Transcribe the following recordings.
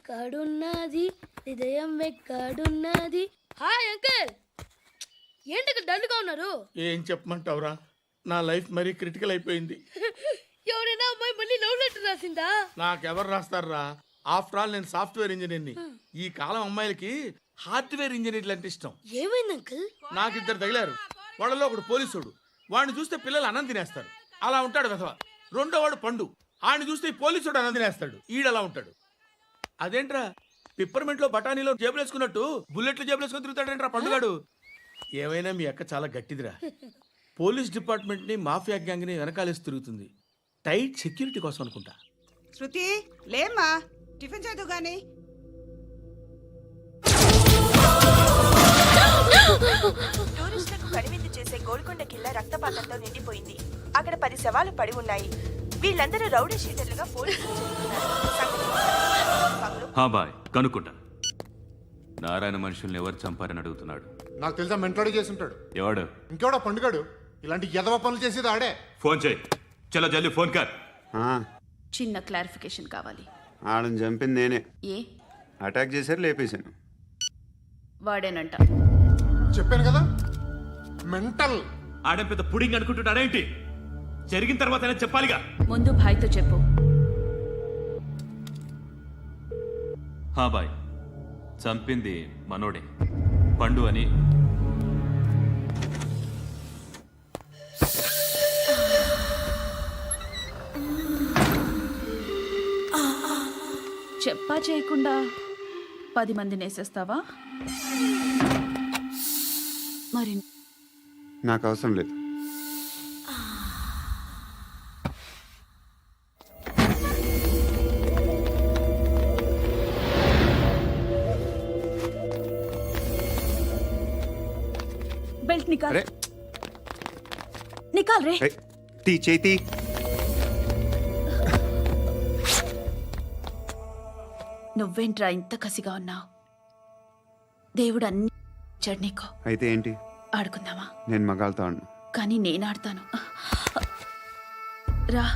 ఎక్కడున్నది హృదయం ఎక్కడున్నది? హాయ్ అంకుల్, ఏంటి డల్గా ఉన్నారు? ఏం చెప్పమంటావురా, నా లైఫ్ మరీ క్రిటికల్ అయిపోయింది. ఎవరైనా అమ్మాయి మళ్ళీ లవ్ లెటర్ రాసిందా? నాకెవరు రాస్తారా? ఆఫ్టర్ ఆల్ నేను సాఫ్ట్వేర్ ఇంజనీర్ని. ఈ కాలం అమ్మాయిలకి హార్డ్వేర్ ఇంజనీర్లు అంటే ఇష్టం. ఏమైంది అంకుల్? నాకు ఇద్దరు తగిలారు. వాళ్ళలో ఒకడు పోలీసుడు. వాడిని చూస్తే పిల్లలు అన్నం తినేస్తారు, అలా ఉంటాడు వెధవ. రెండో వాడు పండు. ఆడిని చూస్తే ఈ పోలీసుడు అన్నం తినేస్తాడు, ఈడలా ఉంటాడు. అదేంట్రా, పిప్పర్మెంట్ లో బఠానీలో జేబులు వేసుకున్నట్టు బుల్లెట్లు జేబులు వేసుకుని తిరుగుతాడేంట్రా పండుగాడు. ఏమైనా మీ అక్క చాలా గట్టిదిరా. పోలీస్ డిపార్ట్మెంట్ ని మాఫియా గ్యాంగ్ ని వెనకాలేసి తిరుగుతుంది. టైట్ సెక్యూరిటీ కోసం అనుకుంటా. శృతి లేమ్మా, టిఫిన్ చేదు గాని. టూరిస్టులకు కనువిందు చేసే గోల్కొండ కిల్లా రక్తపాతంతో నిండిపోయింది. అక్కడ 10 శవాలు పడి ఉన్నాయి. వీళ్ళందరూ రౌడీ షీటర్లుగా పోలీసులు బాయ్ కనుక్కుంటా. నారాయణ మనుషుల్ని ఎవరు చంపారని అడుగుతున్నాడు. నాకు తెలుసా, మెంటోడి చేసి ఉంటాడు. ఎవడు? ఇంకెవడా పండుగాడు. ఇలాంటి ఎదవ పనులు చేసేది ఆడే. ఫోన్ చేయి. చలో జల్దీ ఫోన్ కర్. చిన్న క్లారిఫికేషన్ కావాలి. ఆడని చంపింది నేనే. ఏ అటాక్ చేశారు, లేపేశాను. వాడేనంట. చెప్పాను కదా, మెంటల్. ఆడ పెద్ద పుడింగ్ అనుకుంటున్నాడేంటి? జరిగిన తర్వాత అయినా చెప్పాలిగా. ముందు భాయ్తో చెప్పు. బాయ్, చంపింది మనోడే, పండు అని. చెప్పా చేయకుండా 10 మందిని వేసేస్తావా? మరి నాకు అవసరం లేదు. బెల్ట్ నికాల్. నికాల్ రే. తీ చేతి. నువ్వేంట్రా ఇంత కసిగా ఉన్నావు? దేవుడు అన్ని ఇచ్చాడు నీకు. అయితే ఏంటి? ఆడుకుందామా? నేను మగాళ్ళతో ఆడను. కానీ నేను ఆడతాను. రా.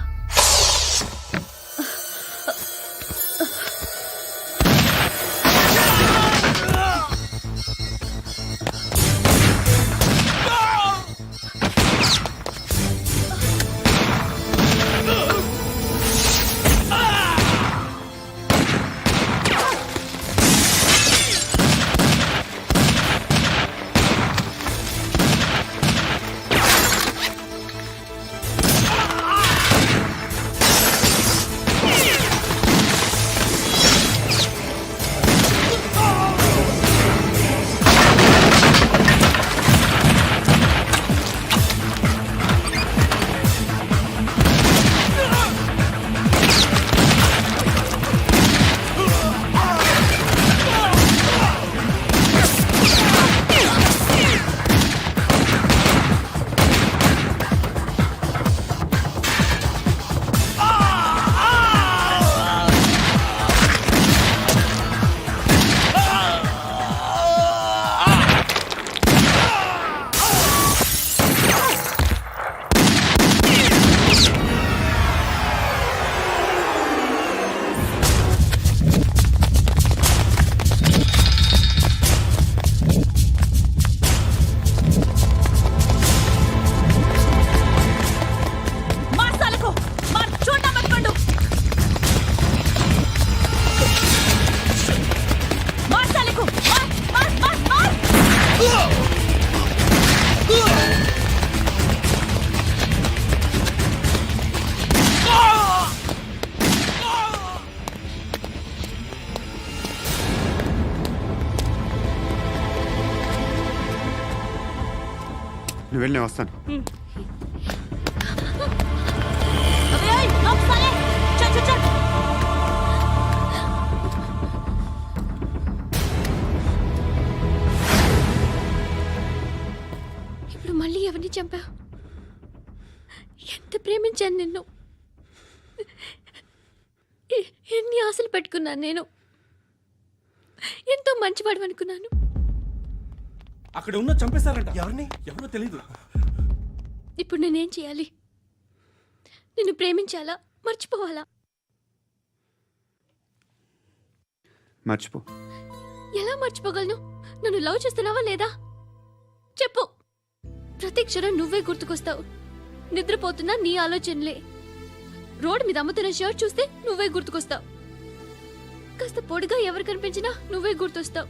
నువ్వు వెళ్ళి, నేను వస్తాను. ఇప్పుడు మళ్ళీ ఎవరిని చంపా? ఎంత ప్రేమించాను నిన్ను, ఎన్ని ఆశలు పెట్టుకున్నాను నేను. ఎంతో మంచివాడు అనుకున్నాను. అక్కడ ఉన్న చంపేశారంట. ఎవరిని? ఎవరో తెలీదు. ఇప్పుడు నేనేం చేయాలి? నిన్ను ప్రేమించాలా, మర్చిపోవాలా? మర్చిపో. ఎలా మర్చిపోగలను? నన్ను లవ్ చేస్తున్నావా లేదా చెప్పు. ప్రతి క్షణం నువ్వే గుర్తుకొస్తావు. నిద్రపోతున్నా నీ ఆలోచనలే. రోడ్ మీద అమ్ముతున్న షర్ట్ చూస్తే నువ్వే గుర్తుకొస్తావు. కాస్త పొడిగా ఎవరు కనిపించినా నువ్వే గుర్తొస్తావు.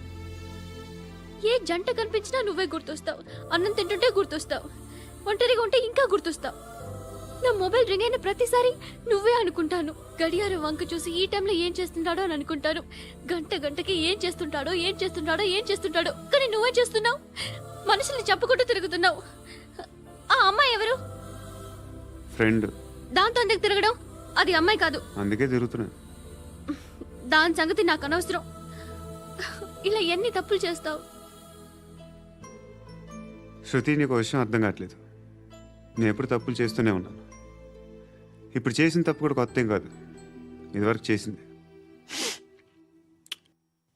ఏ జంట కనిపించినా నువ్వే గుర్తొస్తావు. అన్నం తింటుంటే గుర్తొస్తావు. ఒంటరిగా ఉంటే ఇంకా గుర్తొస్తావు. నా మొబైల్ రింగ్ అయిన ప్రతిసారి నువ్వే అనుకుంటాను. గడియారం వంక చూసి ఈ టైంలో ఏం చేస్తుంటాడో అని అనుకుంటాను. గంటకి ఏం చేస్తుంటాడో కానీ నువ్వే చేస్తున్నావు. మనుషుల్ని చెప్పుకుంటూ తిరుగుతున్నావు. ఆ అమ్మాయి ఎవరు? ఫ్రెండ్. దాంతో ఎందుకు తిరగడం? అది అమ్మాయి కాదు. అందుకే తిరుగుతున్నా. దాని సంగతి నాకు అనవసరం. ఇలా ఎన్ని తప్పులు చేస్తావు? శృతి, నీకు విషయం అర్థం కావట్లేదు. నేను ఎప్పుడు తప్పులు చేస్తూనే ఉన్నాను. ఇప్పుడు చేసిన తప్పు కూడా కొత్త ఏం కాదు. ఇదివరకు చేసింది.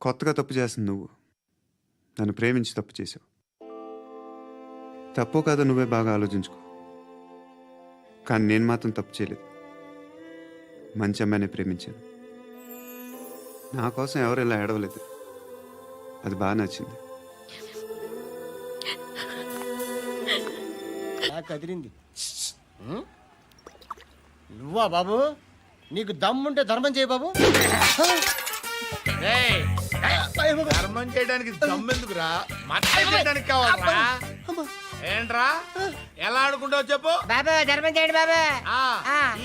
కొత్తగా తప్పు చేస్తుంది నువ్వు. నన్ను ప్రేమించి తప్పు చేసావు. తప్పు కాదో నువ్వే బాగా ఆలోచించుకో. కానీ నేను మాత్రం తప్పు చేయలేదు. మంచి అమ్మాయిని ప్రేమించాను. నా కోసం ఎవరు ఇలా ఏడవలేదు. అది బాగా నచ్చింది. కదిరింది. నువ్వా బాబు? నీకు దమ్ముంటే ధర్మం చేయ బాబు. ఏయ్, ధర్మం చేయడానికి దమ్మెందుకురా? మర్డర్ చేయడానికి కావాలరా? ఏంట్రా ఎలా ఆడుకుంటావు చెప్పు. బాబా ధర్మం చేయండి బాబా.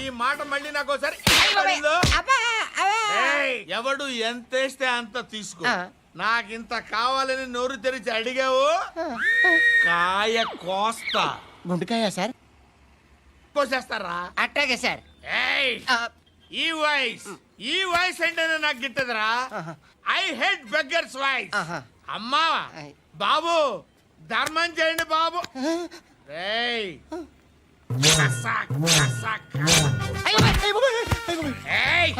ఈ మాట మళ్ళీ నాకు ఒకసారి ఎవడు ఎంత వేస్తే అంత తీసుకో. నాకింత కావాలని నోరు తెరిచి అడిగావు, కాయ కోస్తా. గుండెకాయ సార్? కోసేస్తారా? అట్టాగే సార్. ఏయ్, ఈ వాయిస్ ఏంటనే నాకు గిట్టదురా. I hate beggars voice. అమ్మా బాబు, ధర్మం చేయండి బాబు. ఏయ్, ఏయ్,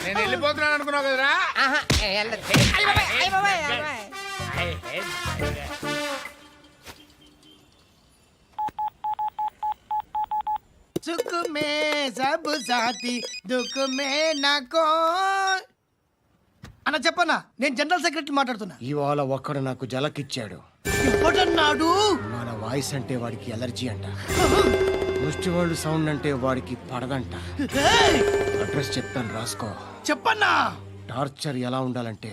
నేను వెళ్ళిపోతున్నాను అనుకున్నావు కదరా. సుఖ మే సబ్ సాథీ దుఃఖ మే నాకో. అన్న చెప్పన్నా, నేను జనరల్ సెక్రటరీ మాట్లాడుతున్నా. ఇవాళ ఒక్కడు నాకు జలకిచ్చాడు. ఎవడన్నాడు? మన వాయిస్ అంటే వాడికి ఎలర్జీ అంట. ముష్టి వాళ్ళు సౌండ్ అంటే వాడికి పడదంట. అడ్రస్ చెప్తాను, రాసుకో. చెప్పన్నా. టార్చర్ ఎలా ఉండాలంటే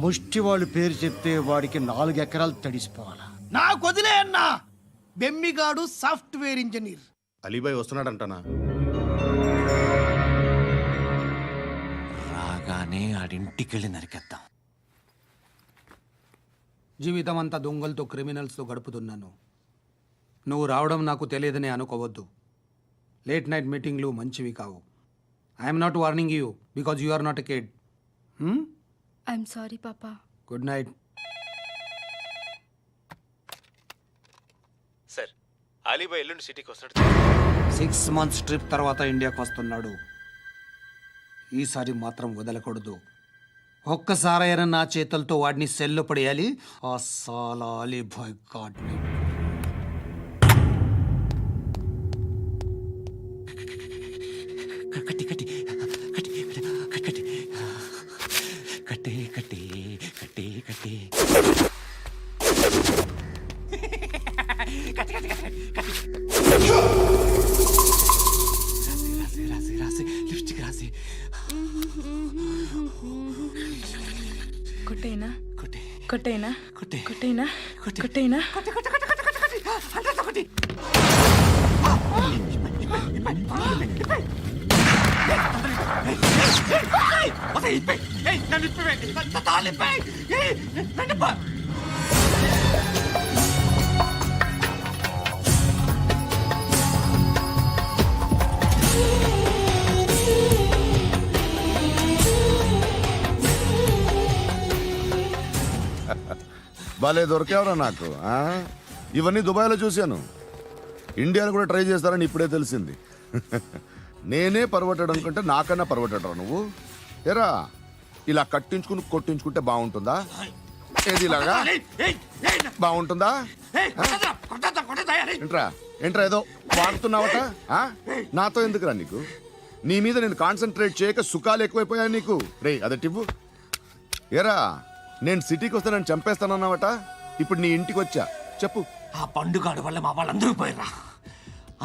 ముష్టి వాళ్ళు పేరు చెప్తే వాడికి 4 ఎకరాలు తడిసిపోవాలా. నాకు వదిలే అన్నా. బెమ్మిగాడు సాఫ్ట్వేర్ ఇంజనీర్. అలీబాయ్ వస్తున్నాడంటనా? రాగానే ఆడింటికెళ్ళి నరికేద్దాం. జీవితం అంతా దొంగలతో, క్రిమినల్స్తో గడుపుతున్నాను. నువ్వు రావడం నాకు తెలియదని అనుకోవద్దు. లేట్ నైట్ మీటింగ్లు మంచివి కావు. I'm not warning you because you are not a kid. I'm sorry పాపా. Good night. సార్, అలీబాయ్ ఎల్లుండి సిటీకి వస్తాడు. 6 months ట్రిప్ తర్వాత ఇండియాకి వస్తున్నాడు. ఈసారి మాత్రం వదలకూడదు. ఒక్కసారైనా నా చేతులతో వాడిని సెల్లో పడేయాలి. ఆ సాలా అలీబాయ్ గాడ్ని. కట్టి కట్టి కట్టి కట్టి కట్టి కట్టి కట్టి కట్టి లిప్స్టిక్ రాసి కొట్టేనా కొట్టి కొట్టేనా కొట్టి కొట్టేనా కొట్టి కొట్టేనా కొట్టి కొట్టి కొట్టి కొట్టి కొట్టి అంటే కొట్టి. భలే దొరికేవరా నాకు. ఇవన్నీ దుబాయ్లో చూశాను. ఇండియాలో కూడా ట్రై చేస్తారని ఇప్పుడే తెలిసింది. నేనే పర్వటడం కంటే నాకన్నా పర్వటరా నువ్వు. ఎరా ఇలా కట్టించుకుని కొట్టించుకుంటే బాగుంటుందా? ఏది ఇలాగా బాగుంటుందా? ఏంట్రా ఏంట్రా ఏదో వాడుతున్నావట? నాతో ఎందుకురా నీకు? నీ మీద నేను కాన్సన్ట్రేట్ చేయక సుఖాలు ఎక్కువైపోయా నీకు. రే అదటివ్వు ఏరా నేను సిటీకి వస్తే నన్ను చంపేస్తానన్నావట, ఇప్పుడు నీ ఇంటికి వచ్చా, చెప్పు. ఆ పండుగాడు వల్ల మా వాళ్ళందరూ పోయిర్రా,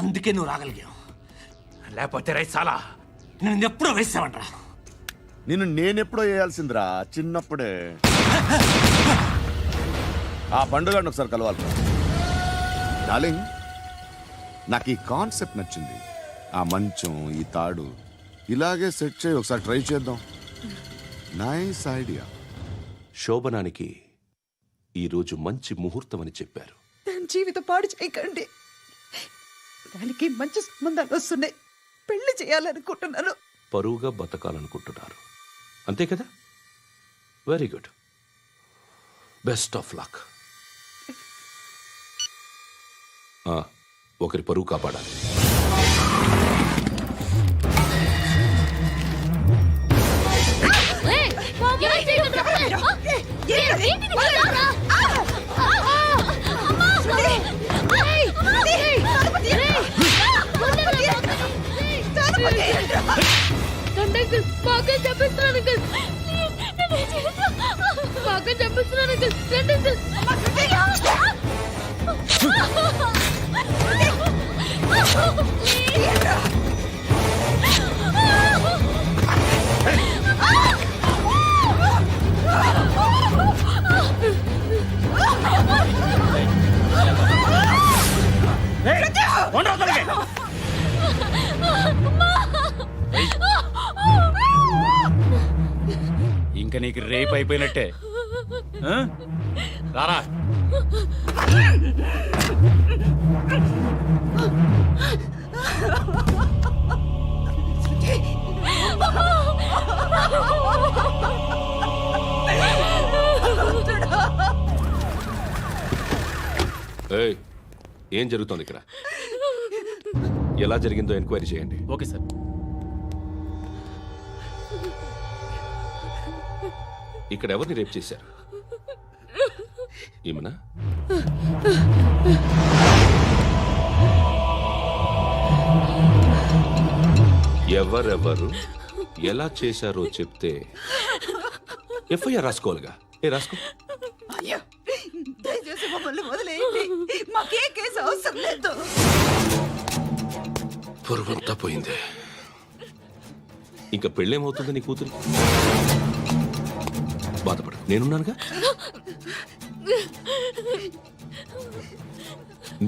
అందుకే నువ్వు రాగలిగావు. లేకపోతే రైసాలా నేను ఎప్పుడో వేసావంట్రా. నిన్ను నేనెప్పుడో వేయాల్సిందిరా, చిన్నప్పుడే. ఆ పండుగను ఒకసారి కలవాలి. డార్లింగ్, నాకు ఈ కాన్సెప్ట్ నచ్చింది. ఆ మంచం, ఈ తాడు ఇలాగే సెట్ చేయి, ఒకసారి ట్రై చేద్దాం. Nice idea. శోభనానికి ఈరోజు మంచి ముహూర్తం అని చెప్పారు. దాని జీవితం పాడు చేయకండి. దానికి మంచి సంబంధాలు వస్తున్నాయి, పెళ్లి చేయాలనుకుంటున్నాను. పరువుగా బతకాలనుకుంటున్నారు అంతే కదా? Very good, best of luck. ఒకరి పరువు కాపాడాలి. ఏయ్, ఎవరు చేయగలరు? ఏంటి నీ కథ? అంకుల్ బాగా చెప్పిస్తున్నాను అంకుల్, బాగా చెప్పిస్తున్నాను అంకుల్, రండి ఇంకా నీకు రేపు అయిపోయినట్టే. రారా. ఏయ్, ఏం జరుగుతోంది ఇక్కడ? ఎలా జరిగిందో ఎంక్వైరీ చేయండి. Okay sir. ఇక్కడ ఎవరిని రేప్ చేశారు? ఈమెనా? ఎవరెవరు ఎలా చేశారో చెప్తే ఎఫ్ఐఆర్ రాసుకోవాలిగా. రాసుకో. అయ్యో, దయచేసి మమ్మల్ని వదిలేయండి, మాకే కేసు అవసరం లేదు. పొరుగంతా పోయింది. ఇంకా పెళ్ళేమవుతుంది నీ కూతురు? బాధపడు, నేనున్నానుగా.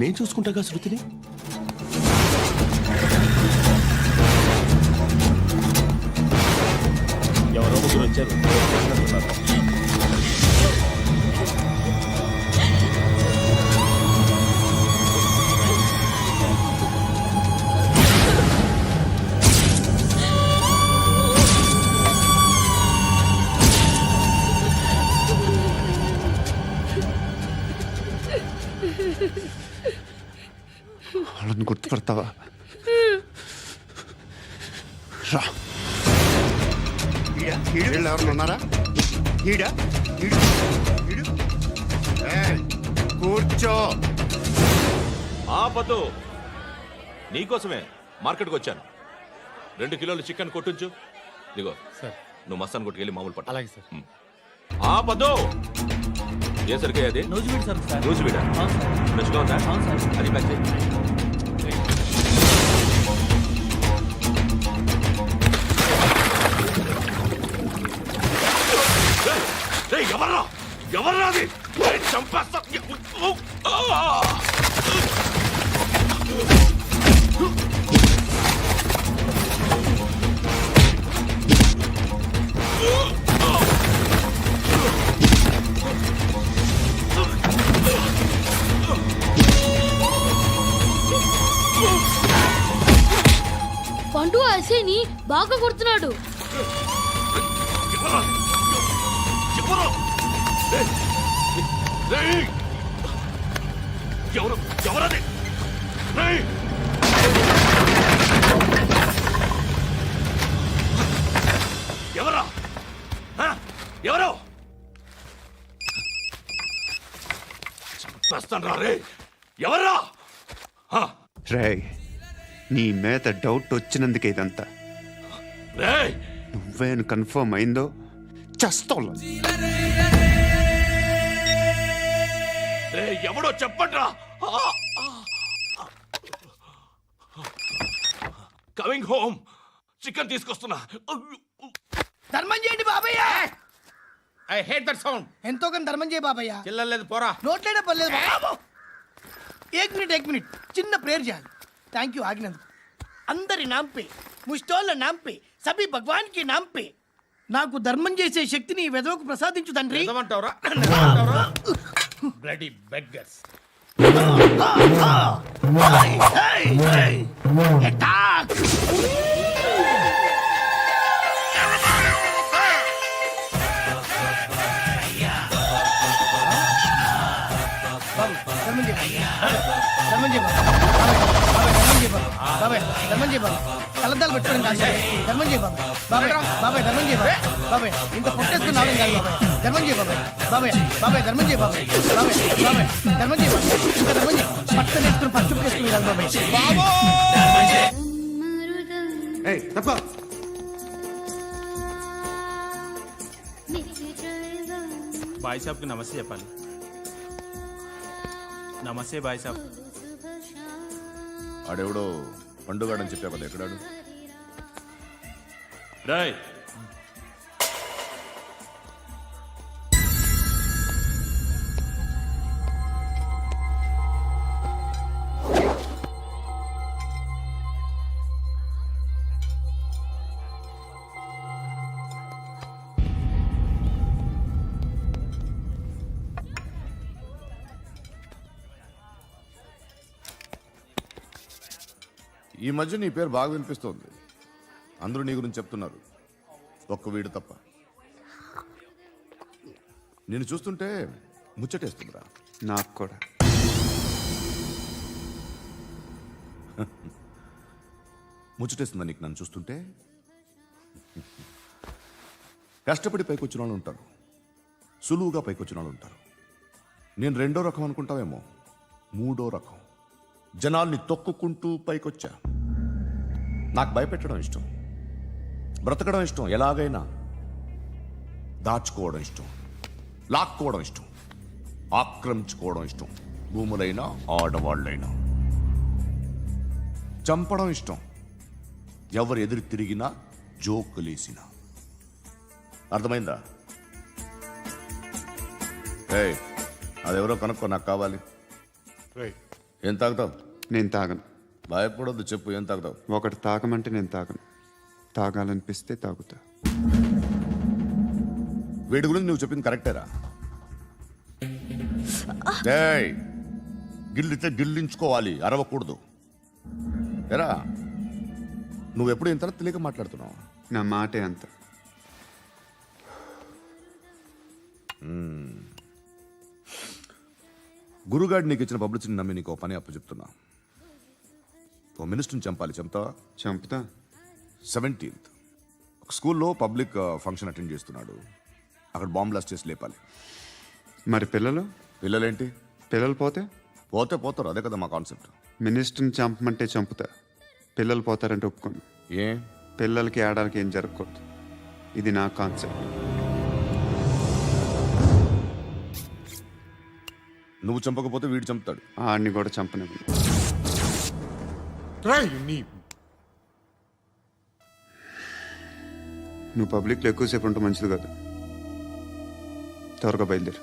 నేను చూసుకుంటాగా శృతిని. ఎవరో ముగ్గురు వచ్చారు. వాళ్ళని గుర్తుపడతావా? రా. వీళ్ళు ఎవరు ఉన్నారా? కూర్చో. ఆపదు, నీకోసమే మార్కెట్కి వచ్చాను. 2 కిలోలు చికెన్ కొట్టుంచు. ఇదిగో సార్. నువ్వు మస్తాన్ కొట్టుకెళ్ళి మామూలు పట్టు. అలాగే సార్. ఆపదు. ఏ సరికే అది? నూజివీడు సార్. నూజివీడా? ఫ్రెష్గా ఉందా? అది ప్యాక్ చేయి. ఎవర్రా అది? చంపేస్తా. పండు అసేని బాగా కొడుతున్నాడు. ఎవరది? ఎవరా? ఎవరు? చంపేస్తాను రా రే. ఎవర్రా? రేయ్, నీ మీద డౌట్ వచ్చినందుకే ఇదంతా. రేయ్, నువ్వేను కన్ఫర్మ్ అయిందో చస్తావు ఎవడో చెప్పట్రా. కమింగ్ హోమ్, చికెన్ తీసుకొస్తున్నా. ధర్మం చేయండి బాబయ్య. I hate that sound. ఎంతో కొంత ధర్మం చేయ బాబయ్య. చిల్లలేదు పోరా. నోట్లేనే పర్లేదు బాబు. ఏక్ మినిట్ చిన్న ప్రేయర్ చేయాలి. థ్యాంక్ యూ ఆగినందుకు. అందరి నాంపే, ముష్టోళ్ళ నాంపే, సభీ భగవాన్ కి నాంపే నాకు ధర్మం చేసే శక్తిని ఈ వెధవకు ప్రసాదించు తండ్రి. నిజమంటావురా? Bloody beggars. అటాక్. బాబు ధర్మం చేయ ధర్మం చేయ బాబాయ్ ధర్మం చేయ బాబు. కలద్దాలు పెట్టుకోండి కాదు ధర్మం చేయ బాబు. బాబాయ్ ధర్మం చేయ బాబాయ్. ఇంత పొట్టేసుకుని రావడం కాదు బాబాయ్. ధర్మం చేయ బాబాయ్ ధర్మం చేయ బాబాయ్. ధర్మం చేయ ఇంకా ధర్మం చేయ. పట్టణ వేసుకుని పచ్చుపు వేసుకుని కాదు బాబాయ్. తప్ప బాయ్ సాబ్కి నమస్తే చెప్పాలి. నమస్తే బాయ్ సాబ్. ఆడెవడో పండుగాడని చెప్పావు కదా, ఎక్కడాడు? రాయ్, ఈ మధ్య నీ పేరు బాగా వినిపిస్తోంది. అందరూ నీ గురించి చెప్తున్నారు, ఒక్క వీడు తప్ప. నేను చూస్తుంటే ముచ్చటేస్తుందిరా. నాకు కూడా. ముచ్చటేస్తుందా నీకు నన్ను చూస్తుంటే? కష్టపడి పైకొచ్చిన వాళ్ళు ఉంటారు, సులువుగా పైకొచ్చిన వాళ్ళు ఉంటారు. నేను రెండో రకం అనుకుంటావేమో, మూడో రకం. జనాల్ని తొక్కుకుంటూ పైకొచ్చా. నాకు భయపెట్టడం ఇష్టం, బ్రతకడం ఇష్టం, ఎలాగైనా దాచుకోవడం ఇష్టం, లాక్కోవడం ఇష్టం, ఆక్రమించుకోవడం ఇష్టం. భూములైనా ఆడవాళ్ళైనా చంపడం ఇష్టం, ఎవరు ఎదురు తిరిగినా జోకులేసినా. అర్థమైందా? ఏయ్, అదెవరో కనుక్కో, నాకు కావాలి. ఏం తాగుతావు? నేను తాగను. భయపడొద్దు, చెప్పు ఏం తాగుతావు? ఒకటి తాగమంటే నేను తాగను. తాగాలనిపిస్తే తాగుతా. వీడి గురించి నువ్వు చెప్పింది కరెక్టేరా? ఏయ్, గిల్లితే గిల్లించుకోవాలి, అరవకూడదు. ఎరా, నువ్వెప్పుడు ఇంత తెలియక మాట్లాడుతున్నావు? నా మాటే అంత. గురుగాడు నీకు ఇచ్చిన పబ్లిసిటీని నమ్మి నీకు పని అప్పు చెప్తున్నా. ఓ మినిస్టర్ని చంపాలి, చంపుతావా? చంపుతా. 17th ఒక స్కూల్లో పబ్లిక్ ఫంక్షన్ అటెండ్ చేస్తున్నాడు. అక్కడ బాంబ్ బ్లాస్ట్ చేసి లేపాలి. మరి పిల్లలు? పిల్లలేంటి? పిల్లలు పోతే పోతే పోతారు, అదే కదా మా కాన్సెప్ట్. మినిస్టర్ని చంపమంటే చంపుతా, పిల్లలు పోతారంటే ఒప్పుకోను. ఏ? పిల్లలకి ఆడాలకి ఏం జరగకూడదు. ఇది నా కాన్సెప్ట్. నువ్వు చంపకపోతే వీడు చంపుతాడు. ఆడిని కూడా చంపనివ్వను. నువ్వు పబ్లిక్లో ఎక్కువసేపు ఉంటే మంచిది కాదు. త్వరగా బయలుదేరు.